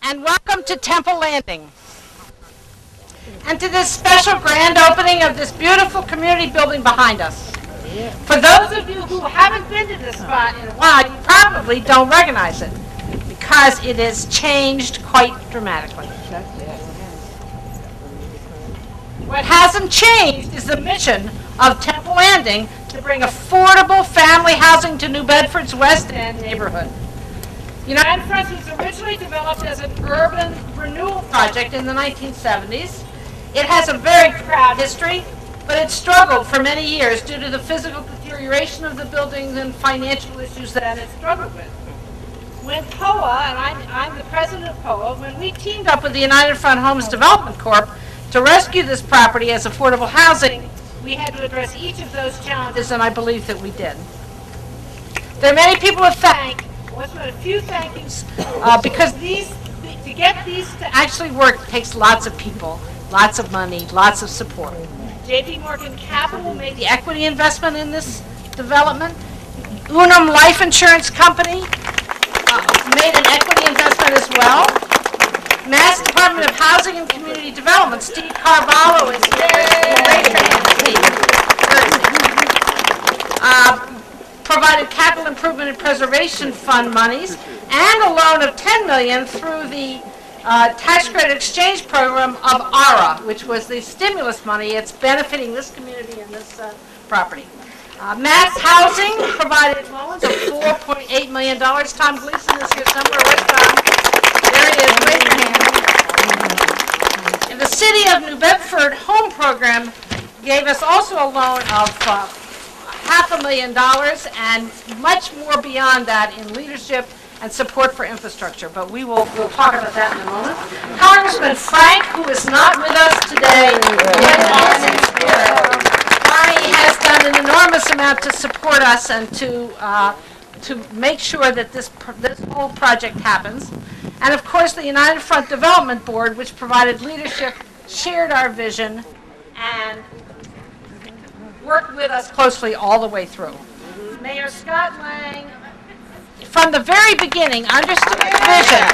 and welcome to Temple Landing and to this special grand opening of this beautiful community building behind us. For those of you who haven't been to this spot in a while, you probably don't recognize it because it has changed quite dramatically. What hasn't changed is the mission of Temple Landing to bring affordable family housing to New Bedford's West End neighborhood. United Front was originally developed as an urban renewal project in the 1970s. It has a very proud history, but it struggled for many years due to the physical deterioration of the buildings and financial issues that it struggled with. When POA, and I'm the president of POA, when we teamed up with the United Front Homes Development Corp. To rescue this property as affordable housing, we had to address each of those challenges, and I believe that we did. There are many people to thank. Let's put a few thank yous, because to get these to actually work takes lots of people, lots of money, lots of support. J.P. Morgan Capital made the equity investment in this development. Unum Life Insurance Company made an equity investment as well. Mass Department of Housing and Community Development, Steve Carvalho is here. Provided capital improvement and preservation fund monies and a loan of $10 million through the tax credit exchange program of ARA, which was the stimulus money. It's benefiting this community and this property. Mass Housing provided loans of $4.8 million. Tom Gleason is here somewhere. Where's Tom? There he is. Raise your hand. And the City of New Bedford Home Program gave us also a loan of $500,000 and much more beyond that in leadership and support for infrastructure. But we'll talk about that in a moment. Congressman Frank, who is not with us today, Barney has done an enormous amount to support us and to make sure that this whole project happens. And of course, the United Front Development Board, which provided leadership, shared our vision, and worked with us closely all the way through. Mayor Scott Lang, from the very beginning, understood the vision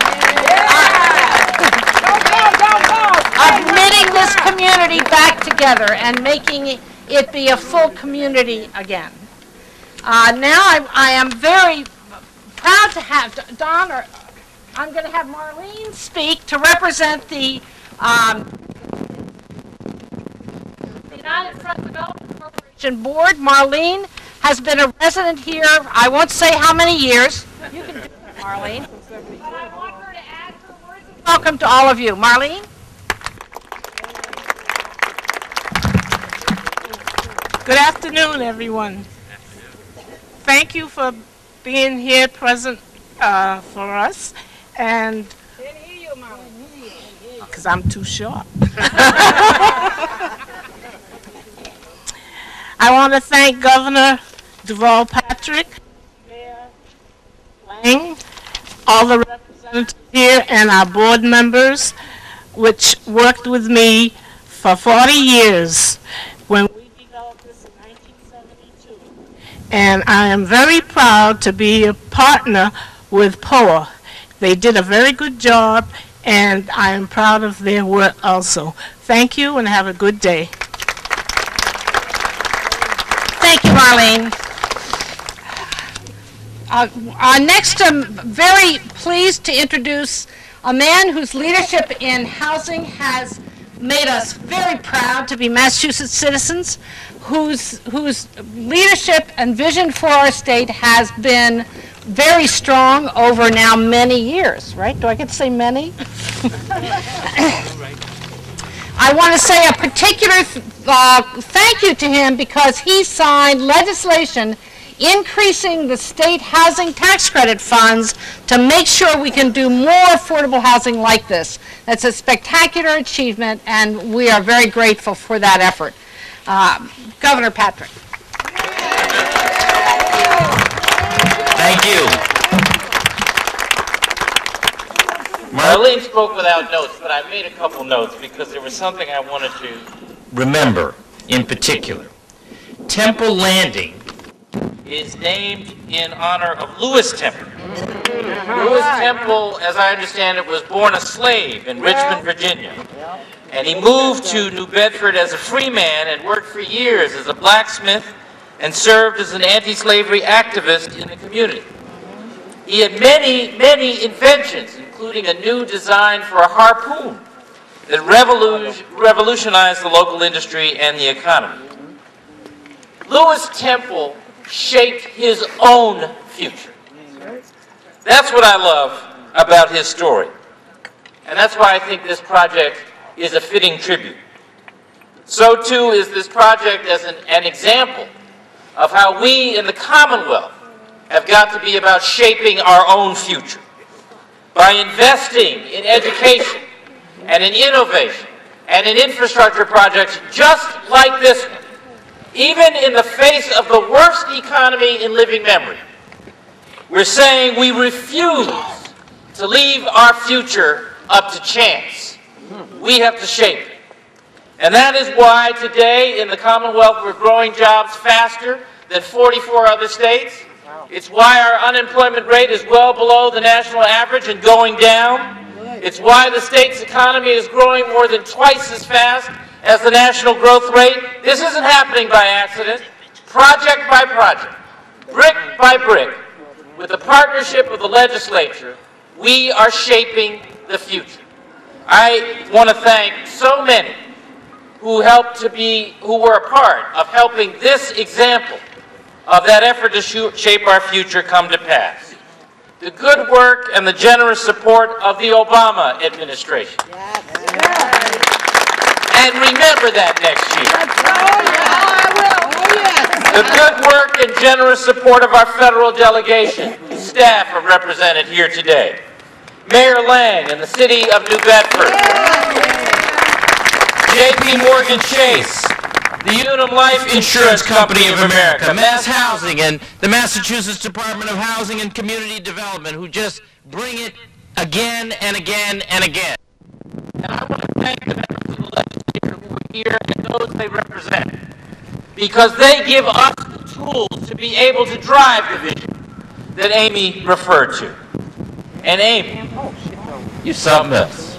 of knitting this community back together and making it be a full community again. Now I am very proud to have Don, or I'm going to have Marlene speak to represent the United Front Development Corporation Board. Marlene has been a resident here, I won't say how many years. You can do it, Marlene. But I want her to add her words of welcome to all of you. Marlene? Good afternoon, everyone. Thank you for being here present for us. And Can't hear you, Marlene. because I'm too short. I want to thank Governor Deval Patrick, Mayor Lang, all the representatives here, and our board members, which worked with me for 40 years when we developed this in 1972. And I am very proud to be a partner with POA. They did a very good job, and I am proud of their work also. Thank you, and have a good day. Thank you, Marlene. Next, I'm very pleased to introduce a man whose leadership in housing has made us very proud to be Massachusetts citizens, whose leadership and vision for our state has been very strong over now many years, right? Do I get to say many? I want to say a particular thank you to him because he signed legislation increasing the state housing tax credit funds to make sure we can do more affordable housing like this. That's a spectacular achievement, and we are very grateful for that effort. Governor Patrick. Thank you. Marlene spoke without notes, but I made a couple notes because there was something I wanted to remember in particular. Temple Landing is named in honor of Lewis Temple, Lewis Temple, as I understand it, was born a slave in Richmond, Virginia. And he moved to New Bedford as a free man and worked for years as a blacksmith and served as an anti-slavery activist in the community. He had many, many inventions, including a new design for a harpoon that revolutionized the local industry and the economy. Lewis Temple shaped his own future. That's what I love about his story. And that's why I think this project is a fitting tribute. So too is this project as an example of how we in the Commonwealth have got to be about shaping our own future by investing in education and in innovation and in infrastructure projects just like this one, even in the face of the worst economy in living memory. We're saying we refuse to leave our future up to chance. We have to shape it. And that is why today in the Commonwealth we're growing jobs faster than 44 other states. It's why our unemployment rate is well below the national average and going down. It's why the state's economy is growing more than twice as fast as the national growth rate. This isn't happening by accident. Project by project, brick by brick, with the partnership of the legislature, we are shaping the future. I want to thank so many who were a part of helping this example of that effort to shape our future come to pass. The good work and the generous support of the Obama administration. Yes. And remember that next year. The good work and generous support of our federal delegation, whose staff are represented here today. Mayor Lang and the City of New Bedford. J.P. Morgan Chase, the Unum Life Insurance Company of America, Mass Housing, and the Massachusetts Department of Housing and Community Development, who just bring it again and again and again. And I want to thank the members of the legislature who are here and those they represent, because they give us the tools to be able to drive the vision that Amy referred to. And Amy, you're something else.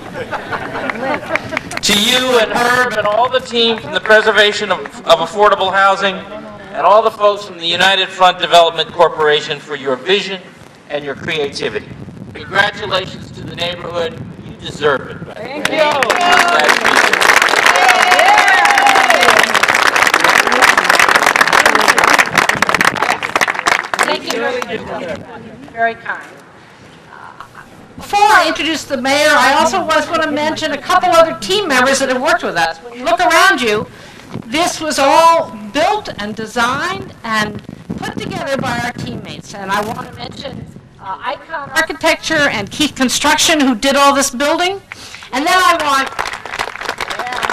To you and Herb and all the team from the Preservation of Affordable Housing and all the folks from the United Front Development Corporation for your vision and your creativity. Congratulations to the neighborhood. You deserve it. Thank you. Thank you. Very kind. Before I introduce the mayor, I also was going to mention a couple other team members that have worked with us. When you look around you, this was all built and designed and put together by our teammates. And I want to mention Icon Architecture and Keith Construction, who did all this building. And then I want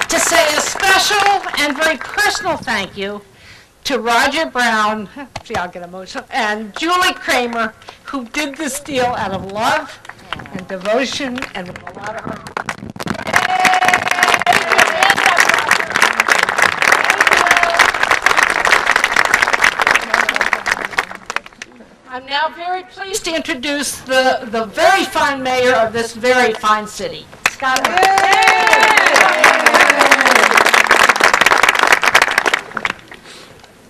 to say a special and very personal thank you to Roger Brown, see, I'll get emotional, and Julie Kramer, who did this deal out of love and devotion and with a lot of heart. I'm now very pleased to introduce the very fine mayor of this very fine city, Scott.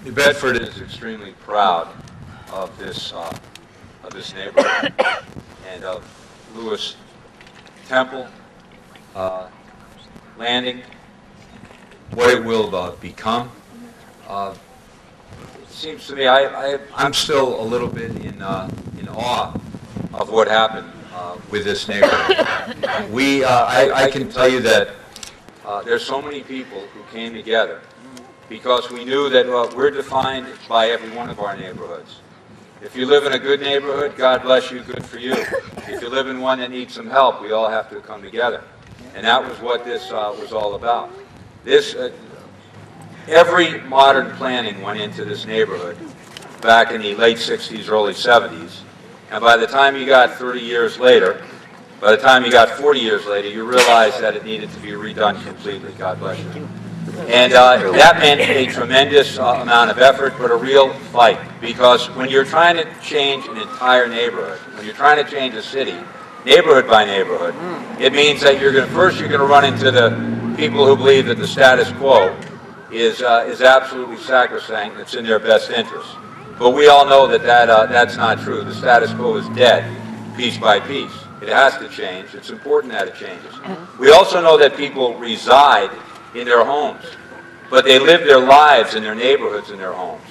New Bedford is extremely proud of this neighborhood and of Lewis Temple Landing, what it will become. It seems to me I'm still a little bit in awe of what happened with this neighborhood. I can tell you that there's so many people who came together because we knew that we're defined by every one of our neighborhoods. If you live in a good neighborhood, God bless you, good for you. If you live in one that needs some help, we all have to come together. And that was what this was all about. Every modern planning went into this neighborhood back in the late 60s, early 70s. And by the time you got 30 years later, by the time you got 40 years later, you realized that it needed to be redone completely. God bless you. And that meant a tremendous amount of effort, but a real fight. Because when you're trying to change an entire neighborhood, when you're trying to change a city, neighborhood by neighborhood, it means that you're going to run into the people who believe that the status quo is absolutely sacrosanct, it's in their best interest. But we all know that, that's not true. The status quo is dead, piece by piece. It has to change. It's important that it changes. We also know that people reside in their homes, but they live their lives in their neighborhoods and their homes.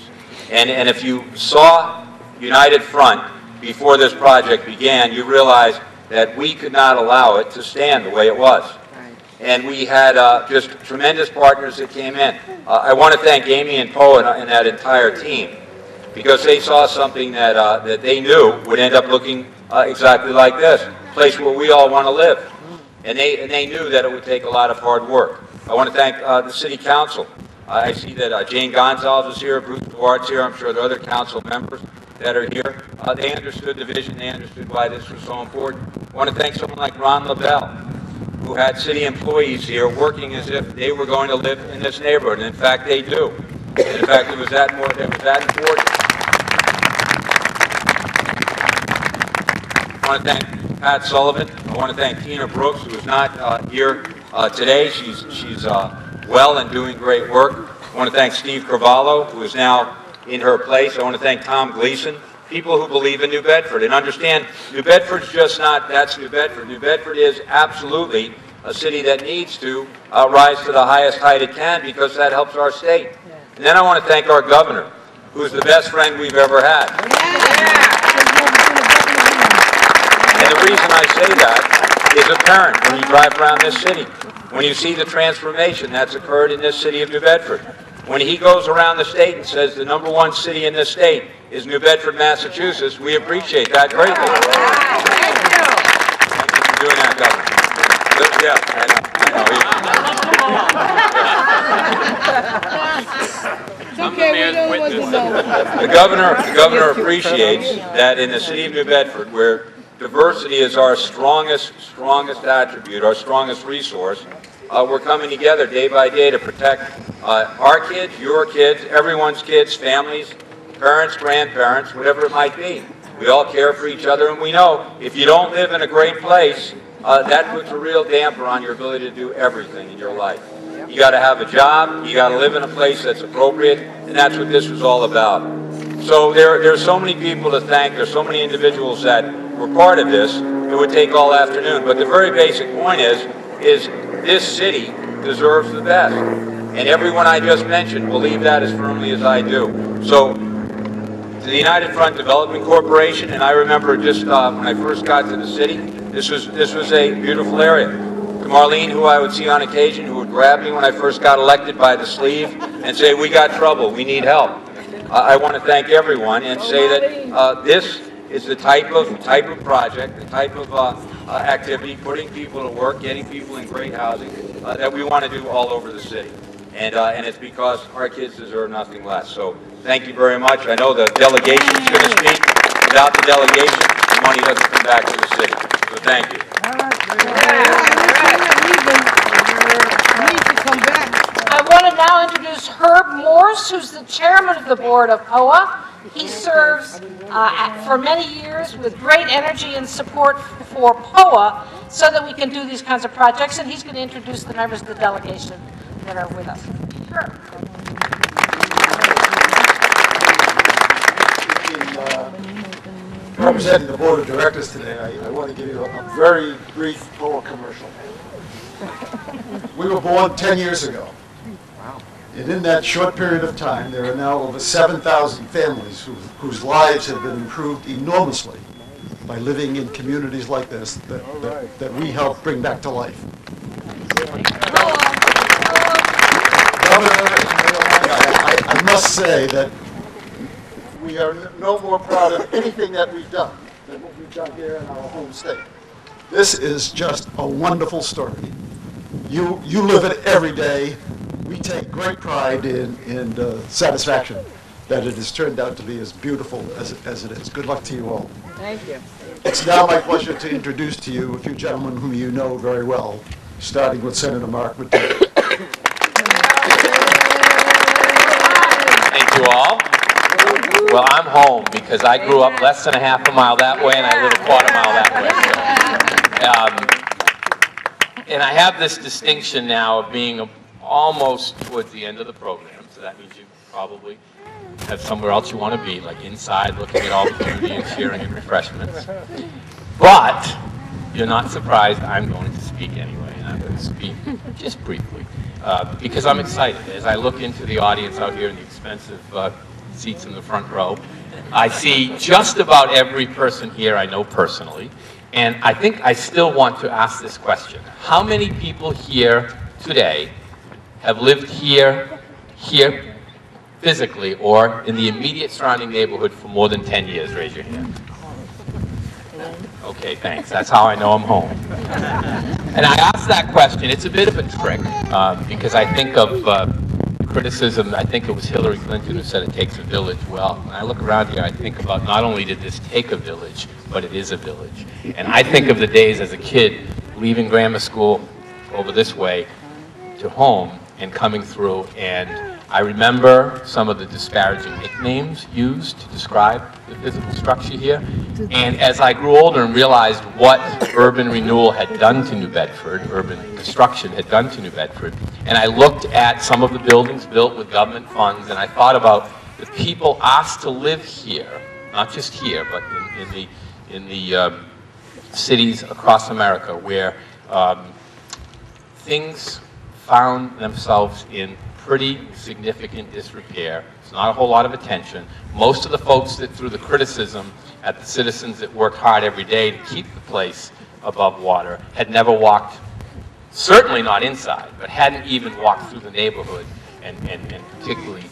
And if you saw United Front before this project began, you realize that we could not allow it to stand the way it was. And we had just tremendous partners that came in. I want to thank Amy and Poe and that entire team, because they saw something that they knew would end up looking exactly like this, a place where we all want to live. And they knew that it would take a lot of hard work. I want to thank the City Council. I see that Jane Gonzalez is here, Bruce Duarte's here, I'm sure there are other council members that are here. They understood the vision, they understood why this was so important. I want to thank someone like Ron Lavelle, who had city employees here working as if they were going to live in this neighborhood, and in fact they do. And in fact, it was that important. I want to thank Pat Sullivan. I want to thank Tina Brooks, who is not here today. She's well and doing great work. I want to thank Steve Carvalho, who is now in her place. I want to thank Tom Gleason, people who believe in New Bedford and understand New Bedford's just not, that's New Bedford. New Bedford is absolutely a city that needs to rise to the highest height it can, because that helps our state. And then I want to thank our governor, who's the best friend we've ever had. And the reason I say that is apparent when you drive around this city, when you see the transformation that's occurred in this city of New Bedford. When he goes around the state and says the #1 city in this state is New Bedford, Massachusetts, we appreciate that greatly. Thank you for doing that, Governor. Yeah, I know. It's okay, we don't want to know. The governor appreciates that in the city of New Bedford, where diversity is our strongest attribute, our strongest resource, we're coming together day by day to protect our kids, your kids, everyone's kids, families, parents, grandparents, whatever it might be. We all care for each other, and we know if you don't live in a great place, that puts a real damper on your ability to do everything in your life. You got to have a job, you got to live in a place that's appropriate, and that's what this was all about. So there's so many people to thank, there's so many individuals that were part of this, it would take all afternoon. But the very basic point is this city deserves the best. And everyone I just mentioned believe that as firmly as I do. So to the United Front Development Corporation, and I remember just when I first got to the city, this was a beautiful area. To Marlene, who I would see on occasion, who would grab me when I first got elected by the sleeve and say, we got trouble, we need help. I want to thank everyone and say that this is the type of project, the type of activity, putting people to work, getting people in great housing, that we want to do all over the city. And it's because our kids deserve nothing less. So thank you very much. I know the delegation is going to speak. Without the delegation, the money doesn't come back to the city. So thank you. I want to now introduce Herb Morse, who's the chairman of the board of POA. He serves for many years with great energy and support for POA so that we can do these kinds of projects, and he's going to introduce the members of the delegation that are with us. Herb. Representing the board of directors today, I want to give you a very brief POA commercial. We were born 10 years ago. And in that short period of time, there are now over 7,000 families whose lives have been improved enormously by living in communities like this that we help bring back to life. Governor, I must say that we are no more proud of anything that we've done than what we've done here in our home state. This is just a wonderful story. You live it every day. We take great pride in satisfaction that it has turned out to be as beautiful as it is. Good luck to you all. Thank you. It's now my pleasure to introduce to you a few gentlemen whom you know very well, starting with Senator Mark McDougall. you all. Well, I'm home because I grew up less than a half a mile that way and I live a quarter mile that way. And I have this distinction now of being almost towards the end of the program, so that means you probably have somewhere else you want to be, like inside looking at all the beauty and cheering and refreshments. But you're not surprised I'm going to speak anyway, and I'm going to speak just briefly because I'm excited. As I look into the audience out here in the expensive seats in the front row, I see just about every person here I know personally, and I think I still want to ask this question. How many people here today have lived here physically or in the immediate surrounding neighborhood for more than 10 years? Raise your hand. Okay, thanks. That's how I know I'm home. And I asked that question. It's a bit of a trick because I think of criticism. I think it was Hillary Clinton who said it takes a village. Well, when I look around here, I think about not only did this take a village, but it is a village. And I think of the days as a kid leaving grammar school over this way to home and coming through, and I remember some of the disparaging nicknames used to describe the physical structure here. And as I grew older and realized what urban renewal had done to New Bedford, urban construction had done to New Bedford, and I looked at some of the buildings built with government funds, and I thought about the people asked to live here, not just here, but in the cities across America where things found themselves in pretty significant disrepair. It's not a whole lot of attention. Most of the folks that threw the criticism at the citizens that worked hard every day to keep the place above water had never walked, certainly not inside, but hadn't even walked through the neighborhood and particularly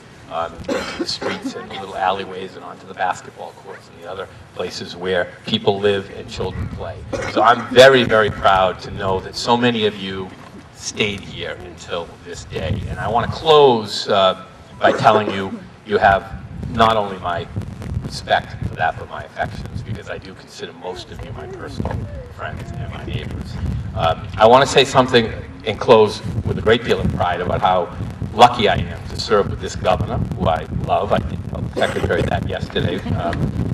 into the streets and little alleyways and onto the basketball courts and the other places where people live and children play. So I'm very, very proud to know that so many of you stayed here until this day. And I want to close by telling you, you have not only my respect for that, but my affections, because I do consider most of you my personal friends and my neighbors. I want to say something and close with a great deal of pride about how lucky I am to serve with this governor, who I love. I did tell the secretary that yesterday,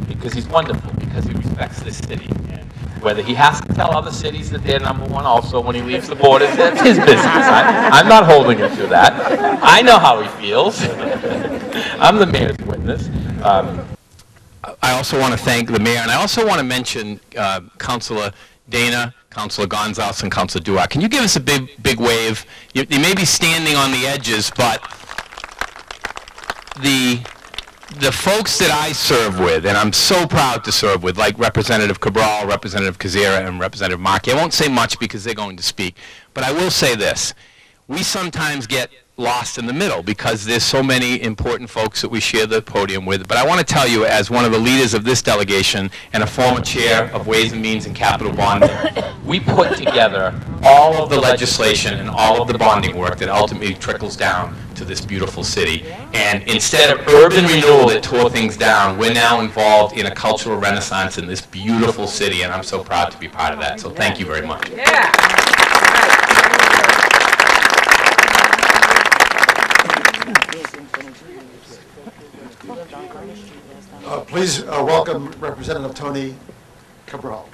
because he's wonderful, because he respects this city. And whether he has to tell other cities that they're number one also when he leaves the borders, that's his business. I'm not holding him to that. I know how he feels. I'm the mayor's witness. I also want to thank the mayor, and I also want to mention Councilor Dana, Councilor Gonzalez, and Councilor Duarte. Can you give us a big wave? You may be standing on the edges, but the folks that I serve with, and I'm so proud to serve with, like Representative Cabral, Representative Kazira, and Representative Markey. I won't say much because they're going to speak, but I will say this. We sometimes get lost in the middle because there's so many important folks that we share the podium with. But I want to tell you, as one of the leaders of this delegation and a former chair of Ways and Means and Capital Bonding, we put together all of the legislation and all of the bonding work that ultimately trickles down to this beautiful city. And instead of urban renewal that tore things down, we're now involved in a cultural renaissance in this beautiful city, and I'm so proud to be part of that. So thank you very much. Yeah. Please welcome Representative Tony Cabral.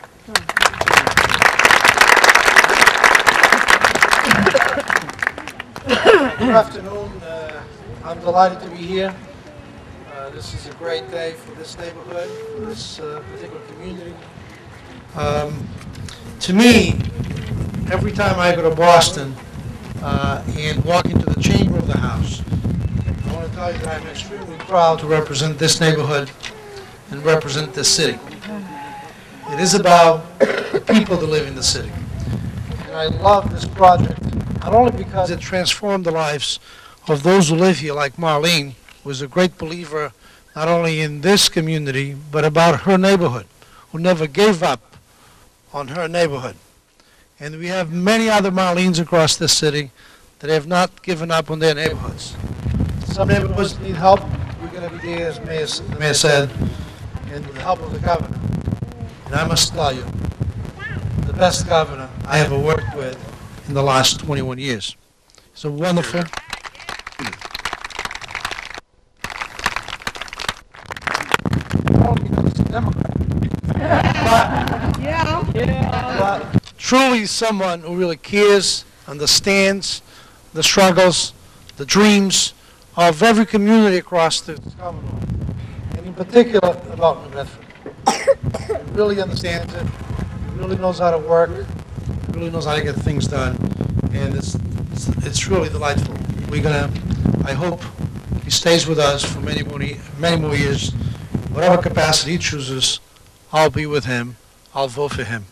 Good afternoon. I'm delighted to be here. This is a great day for this neighborhood, for this particular community. To me, every time I go to Boston and walk into the chamber of the House, I want to tell you that I'm extremely proud to represent this neighborhood and represent this city. It is about the people that live in the city. And I love this project, not only because it transformed the lives of those who live here, like Marlene, who was a great believer not only in this community, but about her neighborhood, who never gave up on her neighborhood. And we have many other Marlenes across this city that have not given up on their neighborhoods. Some neighborhoods need help. We're going to be there, as the mayor said, and with the help of the governor. And I must tell you, the best governor I ever worked with in the last 21 years. So wonderful. But truly someone who really cares, understands the struggles, the dreams of every community across the Commonwealth, and in particular about New Bedford. He really understands it, he really knows how to work, he really knows how to get things done, and it's really delightful. I hope he stays with us for many more years. Whatever capacity he chooses, I'll be with him. I'll vote for him.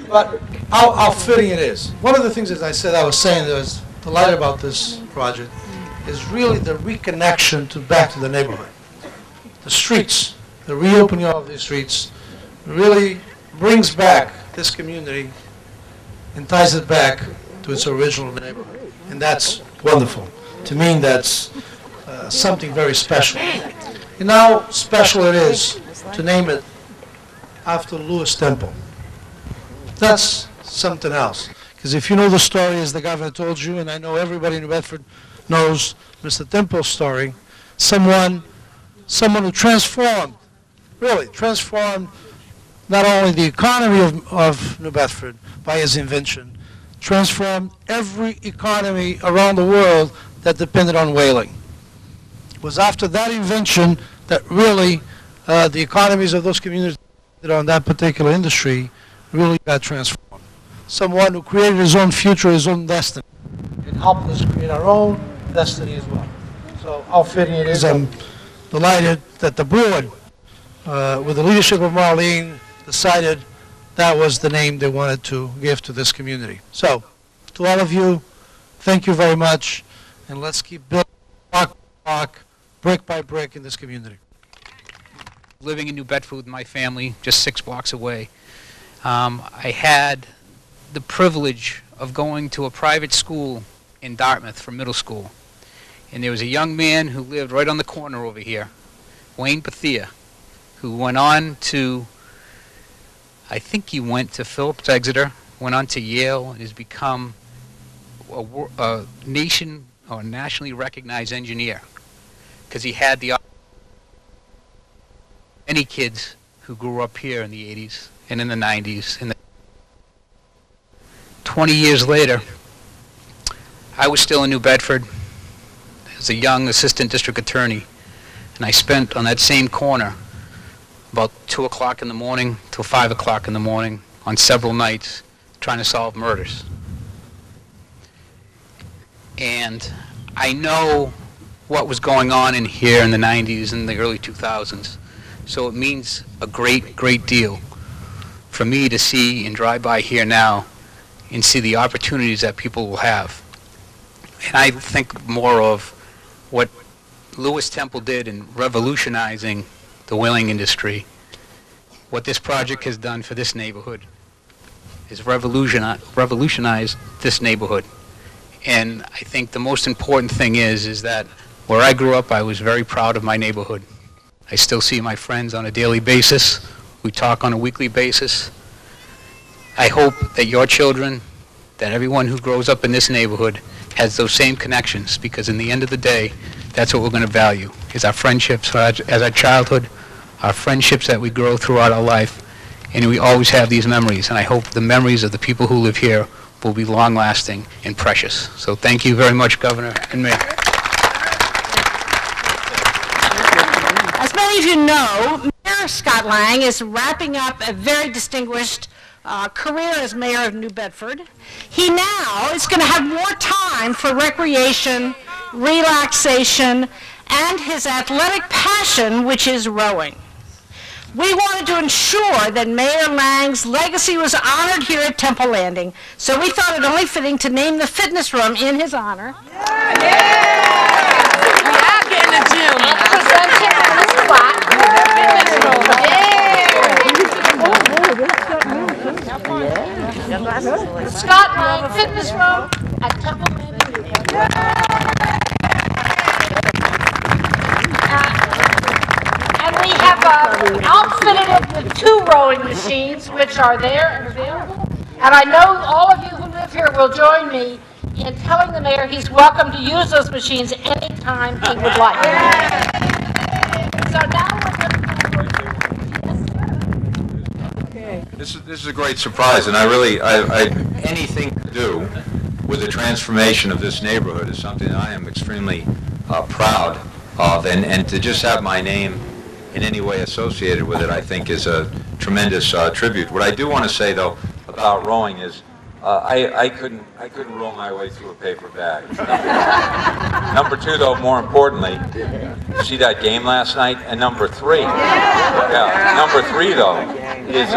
But how fitting it is. One of the things, as I said, I was saying that I was delighted about this project is really the reconnection back to the neighborhood. The streets, the reopening of these streets really brings back this community and ties it back to its original neighborhood. And that's wonderful. To me, that's something very special. And how special it is to name it after Lewis Temple. That's something else. Because if you know the story, as the governor told you, and I know everybody in New Bedford knows Mr. Temple's story, someone who transformed, really transformed not only the economy of New Bedford by his invention, transformed every economy around the world that depended on whaling. It was after that invention that really the economies of those communities that on that particular industry really got transformed. Someone who created his own future, his own destiny, and helped us create our own destiny as well. So how fitting it is. I'm delighted that the board, with the leadership of Marlene, decided that was the name they wanted to give to this community. So, to all of you, thank you very much, and let's keep building block by block, brick by brick in this community. Living in New Bedford with my family, just 6 blocks away, I had the privilege of going to a private school in Dartmouth for middle school. And there was a young man who lived right on the corner over here, Wayne Bethia, who went on to, I think he went to Phillips Exeter, went on to Yale, and has become a nationally recognized engineer, because he had the many kids who grew up here in the 80s and in the 90s. 20 years later, I was still in New Bedford as a young assistant district attorney, and I spent on that same corner about 2 o'clock in the morning till 5 o'clock in the morning on several nights trying to solve murders. And I know what was going on in here in the 90s and the early 2000s. So it means a great, great deal for me to see and drive by here now and see the opportunities that people will have. And I think more of what Lewis Temple did in revolutionizing the whaling industry. What this project has done for this neighborhood is revolutionized this neighborhood. And I think the most important thing is that where I grew up, I was very proud of my neighborhood. I still see my friends on a daily basis. We talk on a weekly basis. I hope that your children, that everyone who grows up in this neighborhood has those same connections, because in the end of the day, that's what we're going to value, is our friendships as our childhood, our friendships that we grow throughout our life, and we always have these memories. And I hope the memories of the people who live here will be long-lasting and precious. So thank you very much, Governor and Mayor. As many of you know, Mayor Scott Lang is wrapping up a very distinguished career as mayor of New Bedford. He now is going to have more time for recreation, relaxation, and his athletic passion, which is rowing. We wanted to ensure that Mayor Lang's legacy was honored here at Temple Landing, so we thought it only fitting to name the fitness room in his honor. Back in the gym. Presenting on the spot. Scott Lang Fitness Room at Temple Landing. And we have outfitted it with 2 rowing machines, which are there and available. And I know all of you who live here will join me in telling the mayor he's welcome to use those machines anytime. time he would like. So now This is a great surprise, and I anything to do with the transformation of this neighborhood is something that I am extremely proud of, and to just have my name in any way associated with it, I think, is a tremendous tribute. What I do want to say, though, about rowing is I couldn't roll my way through a paper bag. Number two, though, more importantly, see that game last night? And number three, number three, though, is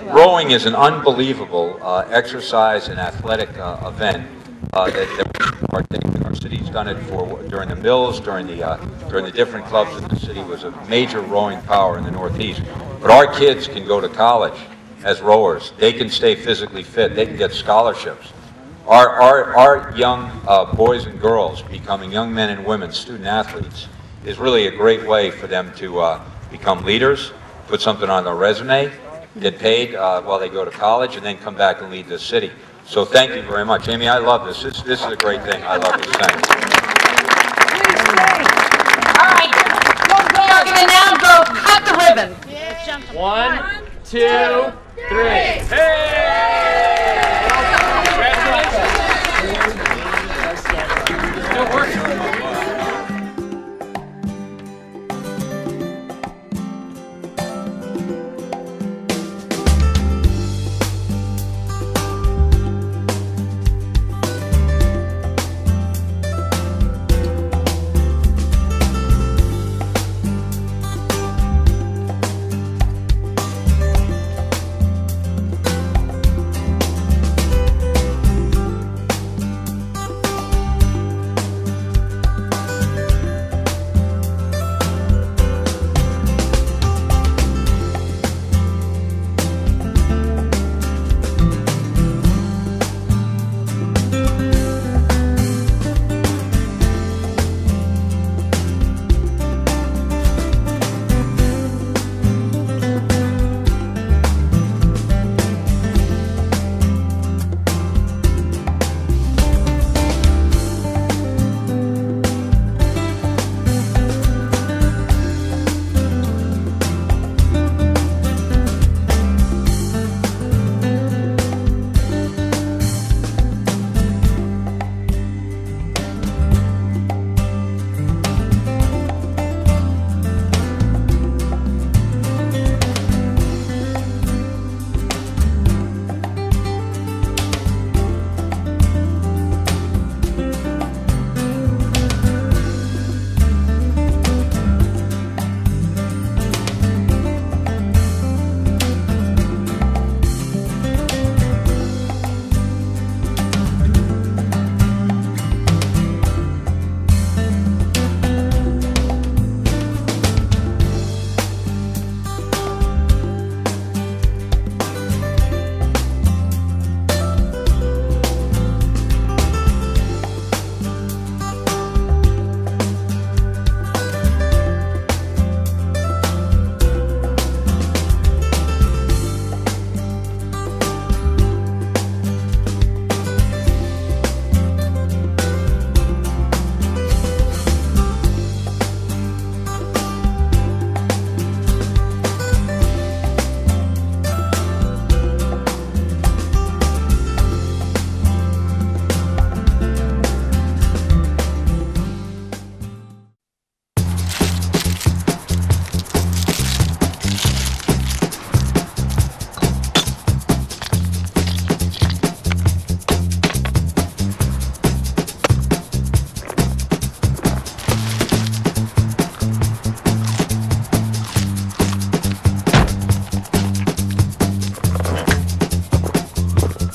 rowing is an unbelievable exercise and athletic event that we partake in. Our city's done it during the mills, during the different clubs in the city. Was a major rowing power in the Northeast. But our kids can go to college as rowers. They can stay physically fit. They can get scholarships. Our young boys and girls becoming young men and women, student athletes, is really a great way for them to become leaders, put something on their resume, get paid while they go to college, and then come back and lead this city. So thank you very much. Amy, I love this. This is a great thing. I love this thing. All right, we are going to now go cut the ribbon. 1, 2, 3. Hey! Congratulations. Still working.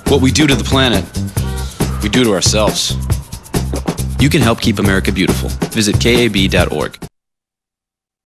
What we do to the planet, we do to ourselves. You can help keep America beautiful. Visit KAB.org.